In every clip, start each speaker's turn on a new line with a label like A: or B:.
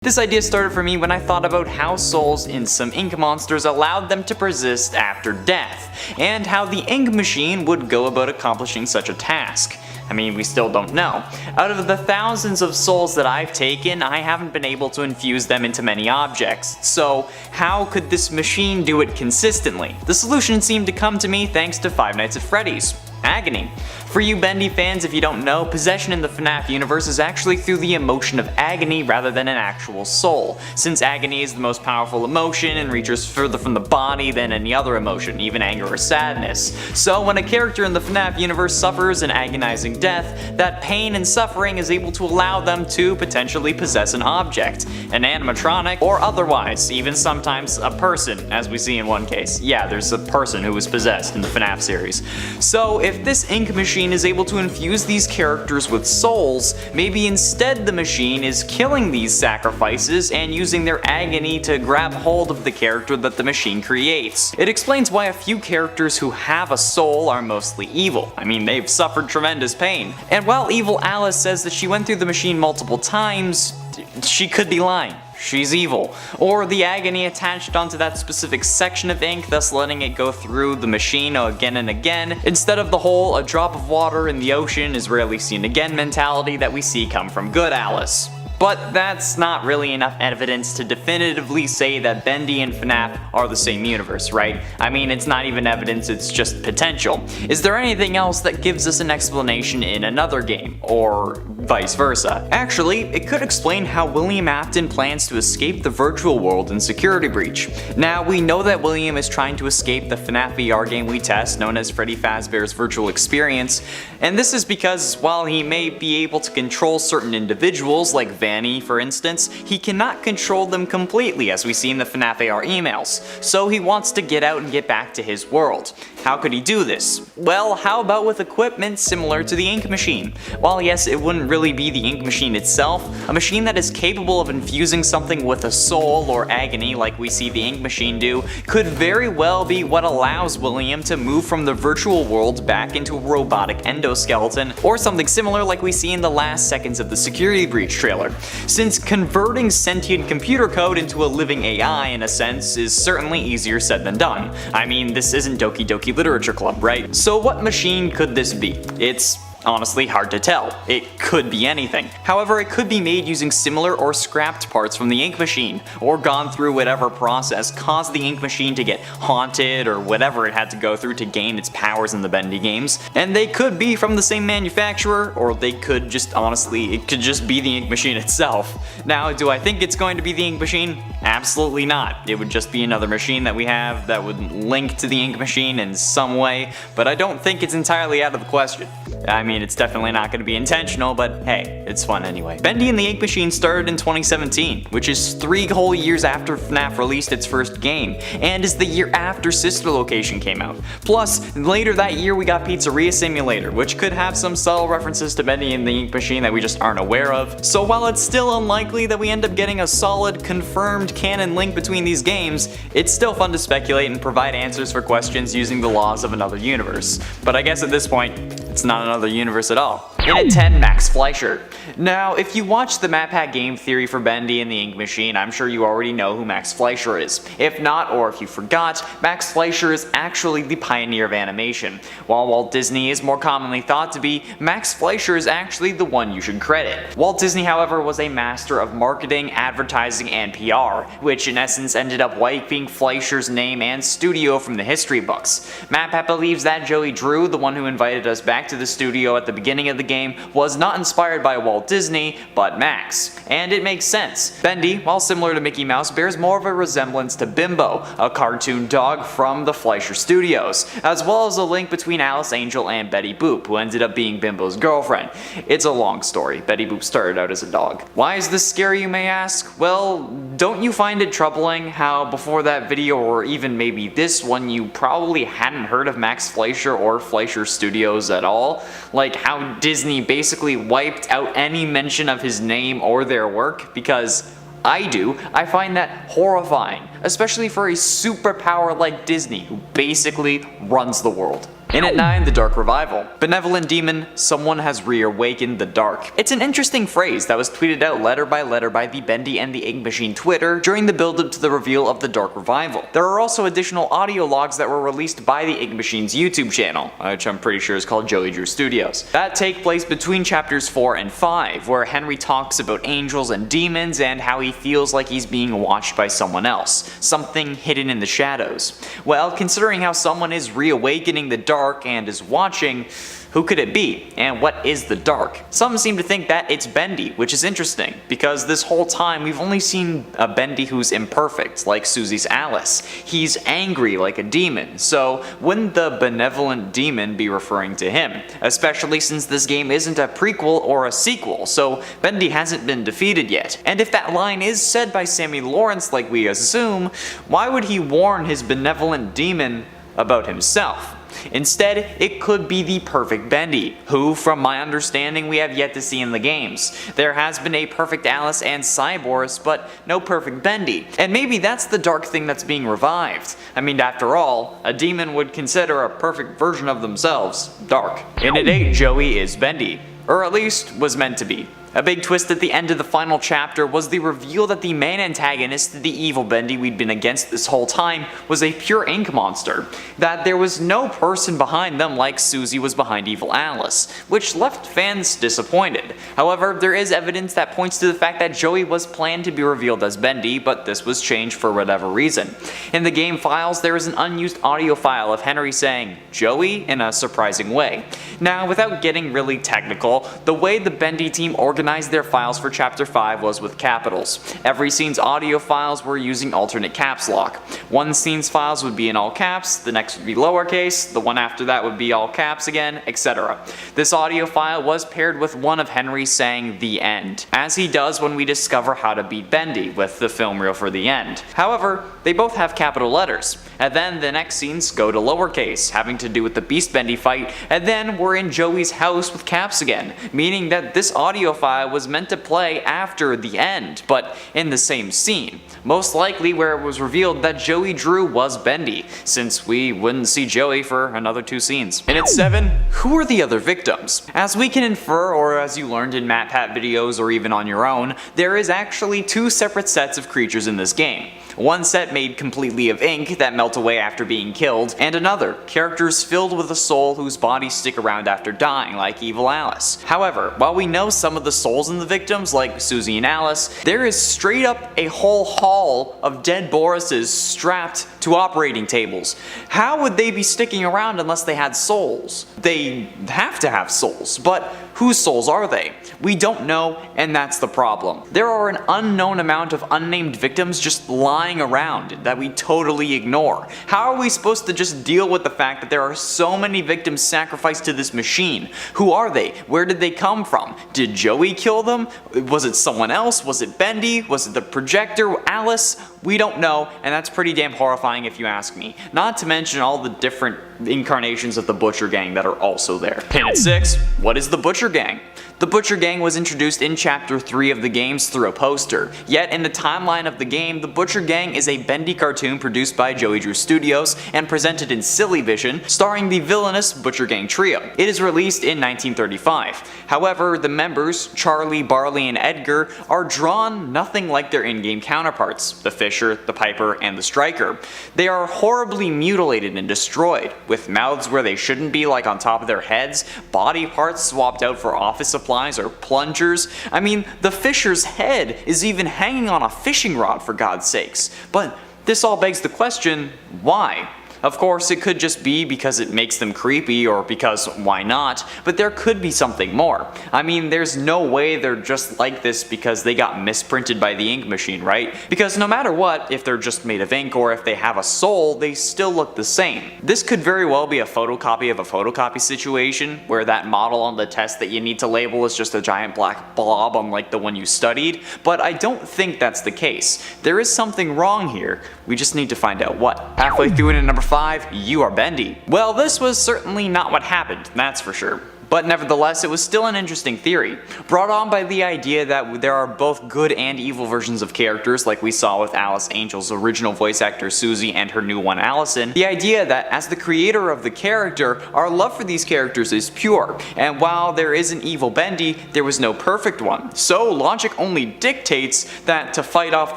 A: This idea started for me when I thought about how souls in some ink monsters allowed them to persist after death, and how the ink machine would go about accomplishing such a task. I mean, we still don't know. Out of the thousands of souls that I've taken, I haven't been able to infuse them into many objects, so how could this machine do it consistently? The solution seemed to come to me thanks to Five Nights at Freddy's. Agony. For you Bendy fans, if you don't know, possession in the FNAF universe is actually through the emotion of agony rather than an actual soul, since agony is the most powerful emotion and reaches further from the body than any other emotion, even anger or sadness. So when a character in the FNAF universe suffers an agonizing death, that pain and suffering is able to allow them to potentially possess an object, an animatronic, or otherwise, even sometimes a person, as we see in one case. Yeah, there's a person who was possessed in the FNAF series. So if this ink machine is able to infuse these characters with souls, maybe instead the machine is killing these sacrifices and using their agony to grab hold of the character that the machine creates. It explains why a few characters who have a soul are mostly evil. I mean, they've suffered tremendous pain. And while Evil Alice says that she went through the machine multiple times, she could be lying. She's evil. Or the agony attached onto that specific section of ink, thus letting it go through the machine again and again, instead of the whole "a drop of water in the ocean is rarely seen again" mentality that we see come from good Alice. But that's not really enough evidence to definitively say that Bendy and FNAF are the same universe, right? I mean, it's not even evidence, it's just potential. Is there anything else that gives us an explanation in another game, or vice versa? Actually, it could explain how William Afton plans to escape the virtual world in Security Breach. Now, we know that William is trying to escape the FNAF VR game we test, known as Freddy Fazbear's Virtual Experience, and this is because while he may be able to control certain individuals, like Vanny, for instance, he cannot control them completely, as we see in the FNAF AR emails, so he wants to get out and get back to his world. How could he do this? Well, how about with equipment similar to the ink machine? While yes, it wouldn't really be the ink machine itself, a machine that is capable of infusing something with a soul or agony like we see the ink machine do, could very well be what allows William to move from the virtual world back into a robotic endoskeleton, or something similar like we see in the last seconds of the Security Breach trailer. Since converting sentient computer code into a living AI in a sense is certainly easier said than done. I mean, this isn't Doki Doki Literature Club, right? So what machine could this be? It's honestly hard to tell. It could be anything. However, it could be made using similar or scrapped parts from the ink machine, or gone through whatever process caused the ink machine to get haunted or whatever it had to go through to gain its powers in the Bendy games. And they could be from the same manufacturer, or they could just honestly, it could just be the ink machine itself. Now, do I think it's going to be the ink machine? Absolutely not. It would just be another machine that we have that would link to the ink machine in some way, but I don't think it's entirely out of the question. I mean, it's definitely not going to be intentional, but hey, it's fun anyway. Bendy and the Ink Machine started in 2017, which is 3 whole years after FNAF released its first game, and is the year after Sister Location came out. Plus, later that year we got Pizzeria Simulator, which could have some subtle references to Bendy and the Ink Machine that we just aren't aware of. So while it's still unlikely that we end up getting a solid, confirmed canon link between these games, it's still fun to speculate and provide answers for questions using the laws of another universe. But I guess at this point, it's not another universe at all. In at 10, Max Fleischer. Now, if you watched the Map Hack game theory for Bendy and the Ink Machine, I'm sure you already know who Max Fleischer is. If not, or if you forgot, Max Fleischer is actually the pioneer of animation. While Walt Disney is more commonly thought to be, Max Fleischer is actually the one you should credit. Walt Disney, however, was a master of marketing, advertising, and PR, which in essence ended up wiping Fleischer's name and studio from the history books. MatPat believes that Joey Drew, the one who invited us back to the studio at the beginning of the game, was not inspired by Walt Disney, but Max. And it makes sense. Bendy, while similar to Mickey Mouse, bears more of a resemblance to Bimbo, a cartoon dog from the Fleischer Studios, as well as a link between Alice Angel and Betty Boop, who ended up being Bimbo's girlfriend. It's a long story. Betty Boop started out as a dog. Why is this scary, you may ask? Well, don't you find it troubling how before that video, or even maybe this one, you probably hadn't heard of Max Fleischer or Fleischer Studios at all? Like how Disney basically wiped out any mention of his name or their work? Because I do. I find that horrifying, especially for a superpower like Disney, who basically runs the world. In at 9, the Dark Revival. Benevolent demon, someone has reawakened the dark. It's an interesting phrase that was tweeted out letter by the Bendy and the Ink Machine Twitter during the build-up to the reveal of the Dark Revival. There are also additional audio logs that were released by the Ink Machine's YouTube channel, which I'm pretty sure is called Joey Drew Studios, that take place between chapters 4 and 5, where Henry talks about angels and demons and how he feels like he's being watched by someone else, something hidden in the shadows. Well, considering how someone is reawakening the dark and is watching, who could it be? And what is the dark? Some seem to think that it's Bendy, which is interesting, because this whole time we've only seen a Bendy who's imperfect, like Susie's Alice. He's angry like a demon, so wouldn't the benevolent demon be referring to him? Especially since this game isn't a prequel or a sequel, so Bendy hasn't been defeated yet. And if that line is said by Sammy Lawrence like we assume, why would he warn his benevolent demon about himself? Instead, it could be the perfect Bendy, who, from my understanding, we have yet to see in the games. There has been a perfect Alice and Cyboris, but no perfect Bendy. And maybe that's the dark thing that's being revived. I mean, after all, a demon would consider a perfect version of themselves dark. In at 8, Joey is Bendy. Or at least, was meant to be. A big twist at the end of the final chapter was the reveal that the main antagonist, the evil Bendy we'd been against this whole time, was a pure ink monster. That there was no person behind them like Susie was behind evil Alice, which left fans disappointed. However, there is evidence that points to the fact that Joey was planned to be revealed as Bendy, but this was changed for whatever reason. In the game files, there is an unused audio file of Henry saying, "Joey," in a surprising way. Now, without getting really technical, the way the Bendy team organized their files for Chapter 5 was with capitals. Every scene's audio files were using alternate caps lock. One scene's files would be in all caps, the next would be lowercase, the one after that would be all caps again, etc. This audio file was paired with one of Henry saying "the end," as he does when we discover how to beat Bendy with the film reel for the end. However, they both have capital letters, and then the next scenes go to lowercase, having to do with the Beast Bendy fight, and then we're in Joey's house with caps again, meaning that this audio file was meant to play after the end, but in the same scene. Most likely where it was revealed that Joey Drew was Bendy, since we wouldn't see Joey for another 2 scenes. And at 7, who are the other victims? As we can infer, or as you learned in MatPat videos or even on your own, there is actually 2 separate sets of creatures in this game. One set made completely of ink that melt away after being killed, and another, characters filled with a soul whose bodies stick around after dying, like evil Alice. However, while we know some of the souls in the victims, like Susie and Alice, there is straight up a whole hall of dead Borises strapped to operating tables. How would they be sticking around unless they had souls? They have to have souls, but whose souls are they? We don't know, and that's the problem. There are an unknown amount of unnamed victims just lying around that we totally ignore. How are we supposed to just deal with the fact that there are so many victims sacrificed to this machine? Who are they? Where did they come from? Did Joey kill them? Was it someone else? Was it Bendy? Was it the projector? Alice? We don't know, and that's pretty damn horrifying if you ask me. Not to mention all the different incarnations of the Butcher Gang that are also there. And at 6, what is the Butcher Gang? The Butcher Gang was introduced in Chapter 3 of the games through a poster, yet in the timeline of the game, the Butcher Gang is a Bendy cartoon produced by Joey Drew Studios and presented in Silly Vision, starring the villainous Butcher Gang trio. It is released in 1935. However, the members, Charlie, Barley, and Edgar, are drawn nothing like their in-game counterparts, the Fisher, the Piper, and the Striker. They are horribly mutilated and destroyed, with mouths where they shouldn't be like on top of their heads, body parts swapped out for office supplies or plungers. I mean, the Fisher's head is even hanging on a fishing rod for God's sakes. But this all begs the question, why? Of course, it could just be because it makes them creepy, or because why not, but there could be something more. I mean, there's no way they're just like this because they got misprinted by the ink machine, right? Because no matter what, if they're just made of ink or if they have a soul, they still look the same. This could very well be a photocopy of a photocopy situation, where that model on the test that you need to label is just a giant black blob unlike the one you studied, but I don't think that's the case. There is something wrong here, we just need to find out what. Halfway through it at number 5, you are Bendy. Well, this was certainly not what happened, that's for sure. But nevertheless, it was still an interesting theory, brought on by the idea that there are both good and evil versions of characters like we saw with Alice Angel's original voice actor Susie and her new one Allison. The idea that as the creator of the character, our love for these characters is pure, and while there is an evil Bendy, there was no perfect one. So logic only dictates that to fight off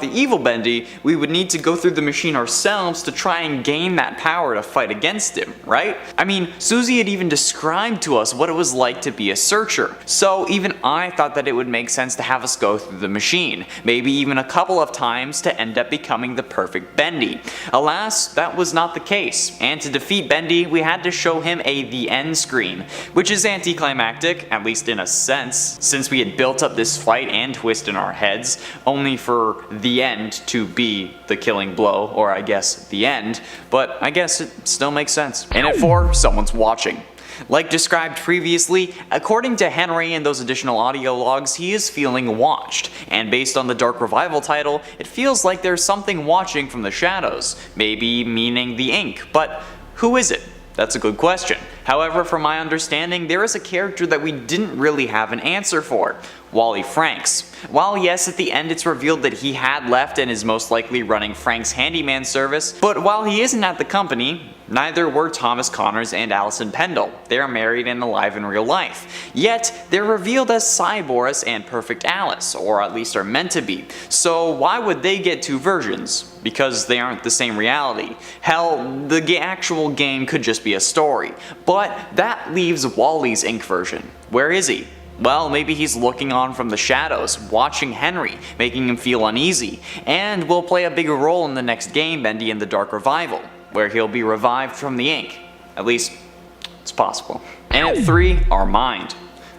A: the evil Bendy, we would need to go through the machine ourselves to try and gain that power to fight against him, right? I mean, Susie had even described to us what it was like to be a searcher, so even I thought that it would make sense to have us go through the machine, maybe even a couple of times to end up becoming the perfect Bendy. Alas, that was not the case, and to defeat Bendy, we had to show him a "the end" screen, which is anticlimactic, at least in a sense, since we had built up this fight and twist in our heads, only for the end to be the killing blow, or I guess the end, but I guess it still makes sense. And at 4, someone's watching. Like described previously, according to Henry and those additional audio logs, he is feeling watched, and based on the Dark Revival title, it feels like there's something watching from the shadows, maybe meaning the ink, but who is it? That's a good question. However, from my understanding, there is a character that we didn't really have an answer for: Wally Franks. While yes, at the end it's revealed that he had left and is most likely running Frank's handyman service, but while he isn't at the company, neither were Thomas Connors and Allison Pendle. They are married and alive in real life. Yet, they're revealed as Cy Boris and Perfect Alice, or at least are meant to be. So why would they get 2 versions? Because they aren't the same reality. Hell, the actual game could just be a story. But that leaves Wally's ink version. Where is he? Well, maybe he's looking on from the shadows, watching Henry, making him feel uneasy, and will play a bigger role in the next game, Bendy and the Dark Revival, where he'll be revived from the ink. At least, it's possible. And at 3, our mind.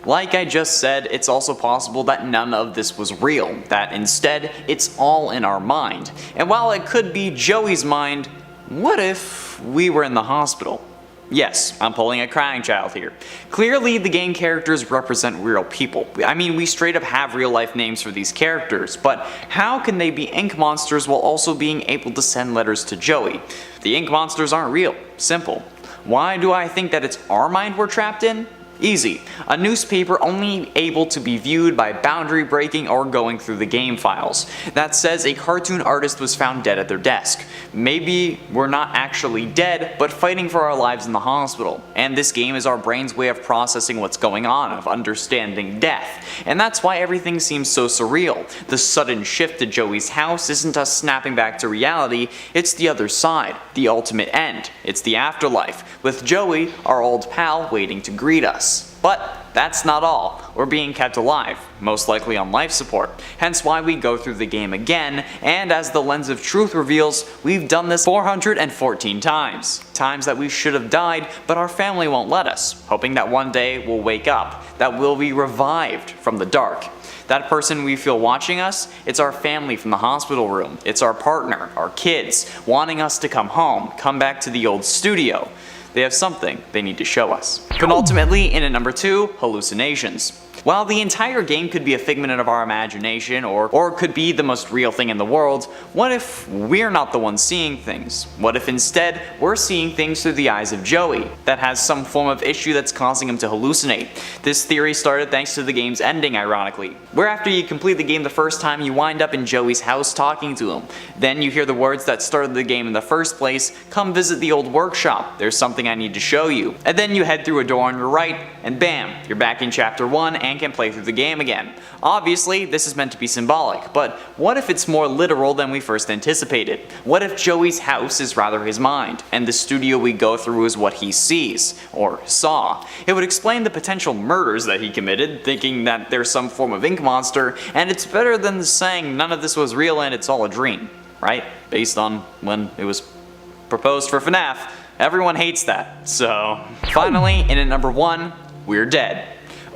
A: Like I just said, it's also possible that none of this was real, that instead, it's all in our mind. And while it could be Joey's mind, what if we were in the hospital? Yes, I'm pulling a crying child here. Clearly, the game characters represent real people. I mean, we straight up have real life names for these characters, but how can they be ink monsters while also being able to send letters to Joey? The ink monsters aren't real. Simple. Why do I think that it's our mind we're trapped in? Easy. A newspaper only able to be viewed by boundary breaking or going through the game files. That says a cartoon artist was found dead at their desk. Maybe we're not actually dead, but fighting for our lives in the hospital. And this game is our brain's way of processing what's going on, of understanding death. And that's why everything seems so surreal. The sudden shift to Joey's house isn't us snapping back to reality, it's the other side, the ultimate end. It's the afterlife, with Joey, our old pal, waiting to greet us. But that's not all. We're being kept alive, most likely on life support, hence why we go through the game again, and as the Lens of Truth reveals, we've done this 414 times. Times that we should have died, but our family won't let us, hoping that one day we'll wake up, that we'll be revived from the dark. That person we feel watching us, it's our family from the hospital room, it's our partner, our kids, wanting us to come home, come back to the old studio. They have something they need to show us. Penultimately, in at number 2, hallucinations. While the entire game could be a figment of our imagination, or could be the most real thing in the world, what if we're not the ones seeing things? What if instead we're seeing things through the eyes of Joey, that has some form of issue that's causing him to hallucinate? This theory started thanks to the game's ending, ironically, where after you complete the game the first time, you wind up in Joey's house talking to him. Then you hear the words that started the game in the first place: "Come visit the old workshop, there's something I need to show you." And then you head through a door on your right, and bam, you're back in chapter 1 and can play through the game again. Obviously, this is meant to be symbolic, but what if it's more literal than we first anticipated? What if Joey's house is rather his mind, and the studio we go through is what he sees, or saw? It would explain the potential murders that he committed, thinking that there's some form of ink monster, and it's better than saying none of this was real and it's all a dream, right? Based on when it was proposed for FNAF. Everyone hates that, so... Finally, in at number 1, we're dead.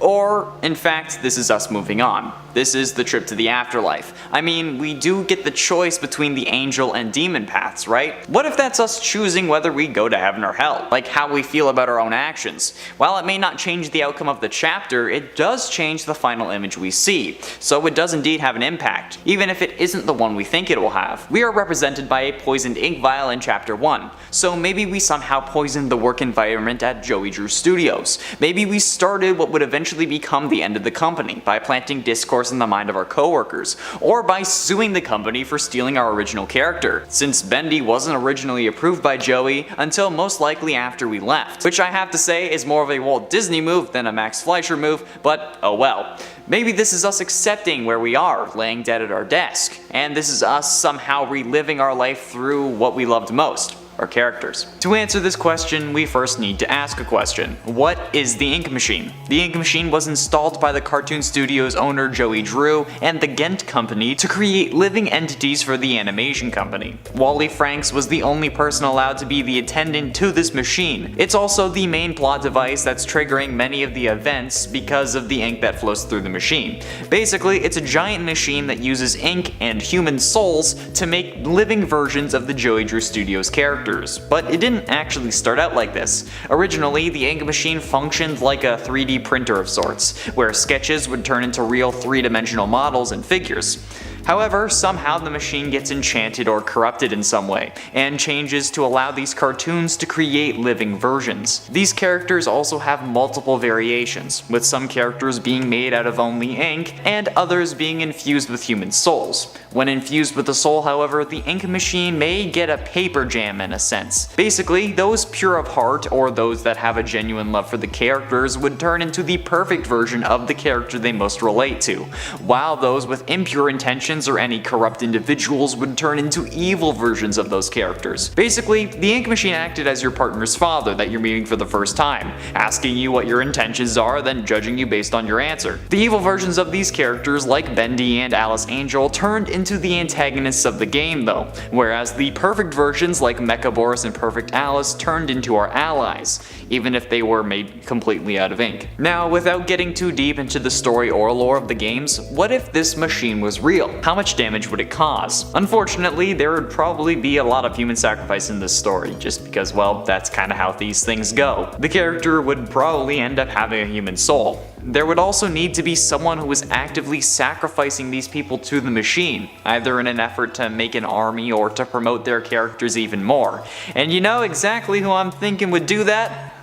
A: Or, in fact, this is us moving on. This is the trip to the afterlife. I mean, we do get the choice between the angel and demon paths, right? What if that's us choosing whether we go to heaven or hell? Like how we feel about our own actions. While it may not change the outcome of the chapter, it does change the final image we see. So it does indeed have an impact, even if it isn't the one we think it will have. We are represented by a poisoned ink vial in chapter 1. So maybe we somehow poisoned the work environment at Joey Drew Studios. Maybe we started what would eventually become the end of the company by planting discord in the mind of our coworkers, or by suing the company for stealing our original character, since Bendy wasn't originally approved by Joey until most likely after we left, which I have to say is more of a Walt Disney move than a Max Fleischer move, but oh well. Maybe this is us accepting where we are, laying dead at our desk, and this is us somehow reliving our life through what we loved most. Our characters. To answer this question, we first need to ask a question. What is the ink machine? The ink machine was installed by the cartoon studio's owner Joey Drew and the Ghent company to create living entities for the animation company. Wally Franks was the only person allowed to be the attendant to this machine. It's also the main plot device that's triggering many of the events because of the ink that flows through the machine. Basically, it's a giant machine that uses ink and human souls to make living versions of the Joey Drew Studios characters. But it didn't actually start out like this. Originally, the ink machine functioned like a 3D printer of sorts, where sketches would turn into real 3-dimensional models and figures. However, somehow the machine gets enchanted or corrupted in some way, and changes to allow these cartoons to create living versions. These characters also have multiple variations, with some characters being made out of only ink, and others being infused with human souls. When infused with a soul, however, the ink machine may get a paper jam in a sense. Basically, those pure of heart, or those that have a genuine love for the characters, would turn into the perfect version of the character they most relate to, while those with impure intentions or any corrupt individuals would turn into evil versions of those characters. Basically, the ink machine acted as your partner's father that you're meeting for the first time, asking you what your intentions are, then judging you based on your answer. The evil versions of these characters, like Bendy and Alice Angel, turned into the antagonists of the game though, whereas the perfect versions like Mecha Boris and Perfect Alice turned into our allies, even if they were made completely out of ink. Now, without getting too deep into the story or lore of the games, what if this machine was real? How much damage would it cause? Unfortunately, there would probably be a lot of human sacrifice in this story, just because, well, that's kinda how these things go. The character would probably end up having a human soul. There would also need to be someone who was actively sacrificing these people to the machine, either in an effort to make an army or to promote their characters even more. And you know exactly who I'm thinking would do that?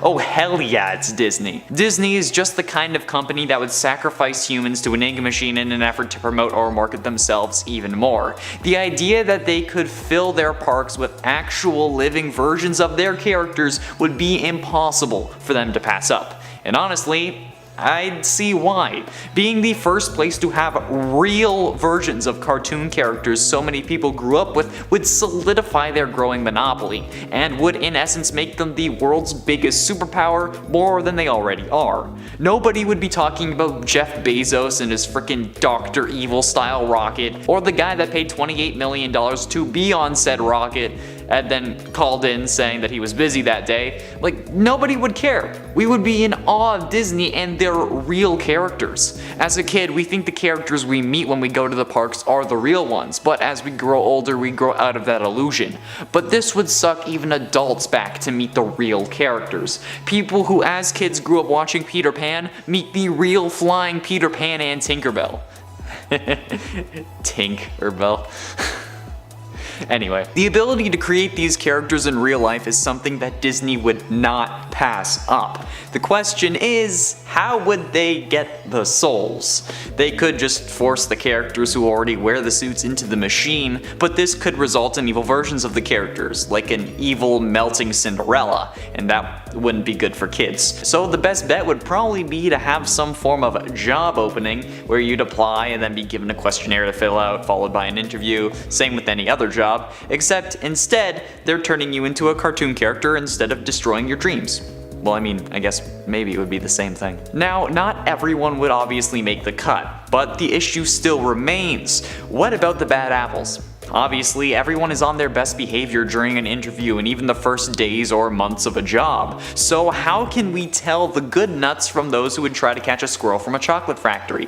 A: Oh hell yeah, it's Disney. Disney is just the kind of company that would sacrifice humans to an ink machine in an effort to promote or market themselves even more. The idea that they could fill their parks with actual living versions of their characters would be impossible for them to pass up. And honestly, I'd see why. Being the first place to have real versions of cartoon characters so many people grew up with would solidify their growing monopoly, and would in essence make them the world's biggest superpower more than they already are. Nobody would be talking about Jeff Bezos and his frickin' Dr. Evil style rocket, or the guy that paid $28 million to be on said rocket and then called in saying that he was busy that day. Like, nobody would care. We would be in awe of Disney and their real characters. As a kid, we think the characters we meet when we go to the parks are the real ones, but as we grow older, we grow out of that illusion. But this would suck even adults back to meet the real characters. People who as kids grew up watching Peter Pan meet the real flying Peter Pan and Tinkerbell. Tinkerbell. Anyway, the ability to create these characters in real life is something that Disney would not pass up. The question is, how would they get the souls? They could just force the characters who already wear the suits into the machine, but this could result in evil versions of the characters, like an evil melting Cinderella, and that wouldn't be good for kids. So the best bet would probably be to have some form of job opening where you'd apply and then be given a questionnaire to fill out, followed by an interview, same with any other job, except instead they're turning you into a cartoon character instead of destroying your dreams. Well, I mean, I guess maybe it would be the same thing. Now, not everyone would obviously make the cut, but the issue still remains. What about the bad apples? Obviously, everyone is on their best behavior during an interview and even the first days or months of a job. So how can we tell the good nuts from those who would try to catch a squirrel from a chocolate factory?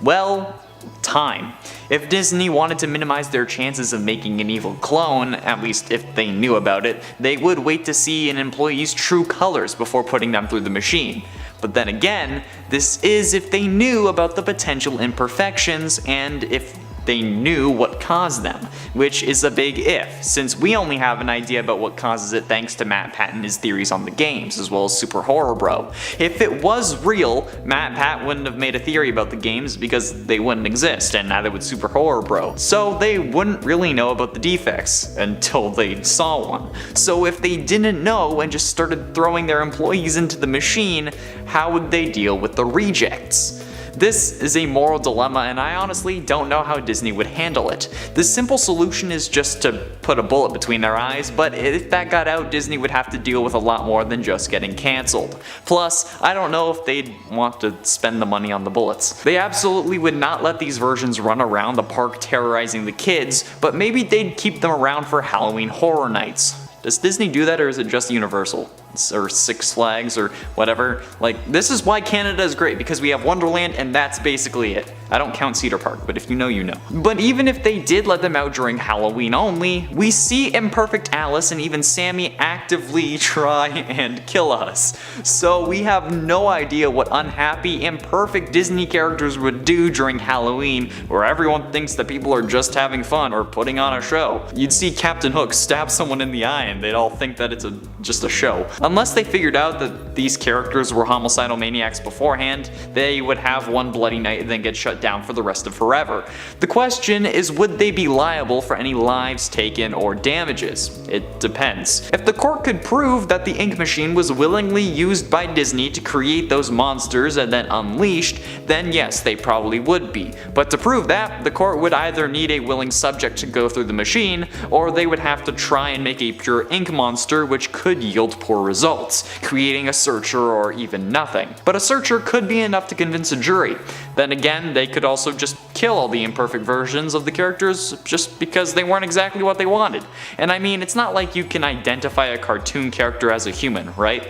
A: Well, time. If Disney wanted to minimize their chances of making an evil clone, at least if they knew about it, they would wait to see an employee's true colors before putting them through the machine. But then again, this is if they knew about the potential imperfections and if they knew what caused them, which is a big if, since we only have an idea about what causes it thanks to Matt Pat and his theories on the games, as well as superhorrorbro. If it was real, Matt Pat wouldn't have made a theory about the games because they wouldn't exist, and neither would superhorrorbro. So they wouldn't really know about the defects until they saw one. So if they didn't know and just started throwing their employees into the machine, how would they deal with the rejects? This is a moral dilemma, and I honestly don't know how Disney would handle it. The simple solution is just to put a bullet between their eyes, but if that got out, Disney would have to deal with a lot more than just getting cancelled. Plus, I don't know if they'd want to spend the money on the bullets. They absolutely would not let these versions run around the park terrorizing the kids, but maybe they'd keep them around for Halloween horror nights. Does Disney do that, or is it just Universal? Or Six Flags, or whatever? Like, this is why Canada is great, because we have Wonderland and that's basically it. I don't count Cedar Park, but if you know, you know. But even if they did let them out during Halloween only, we see Imperfect Alice and even Sammy actively try and kill us. So we have no idea what unhappy, imperfect Disney characters would do during Halloween, where everyone thinks that people are just having fun or putting on a show. You'd see Captain Hook stab someone in the eye and they'd all think that it's just a show. Unless they figured out that these characters were homicidal maniacs beforehand, they would have one bloody night and then get shut down for the rest of forever. The question is, would they be liable for any lives taken or damages? It depends. If the court could prove that the ink machine was willingly used by Disney to create those monsters and then unleashed, then yes, they probably would be. But to prove that, the court would either need a willing subject to go through the machine, or they would have to try and make a pure ink monster, which could yield poor results, creating a searcher or even nothing. But a searcher could be enough to convince a jury. Then again, they could also just kill all the imperfect versions of the characters just because they weren't exactly what they wanted. And I mean, it's not like you can identify a cartoon character as a human, right?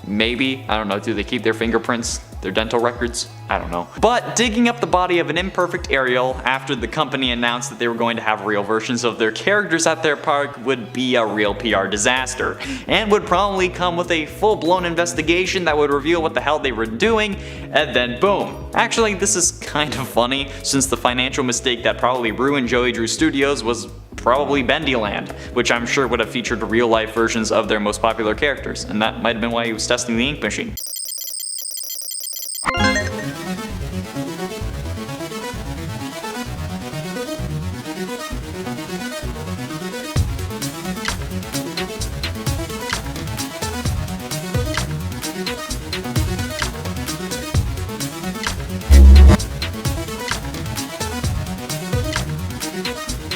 A: Maybe, I don't know, do they keep their fingerprints, their dental records? I don't know. But digging up the body of an imperfect Ariel after the company announced that they were going to have real versions of their characters at their park would be a real PR disaster, and would probably come with a full-blown investigation that would reveal what the hell they were doing, and then boom. Actually, this is kind of funny, since the financial mistake that probably ruined Joey Drew Studios was probably Bendy Land, which I'm sure would have featured real-life versions of their most popular characters, and that might have been why he was testing the ink machine.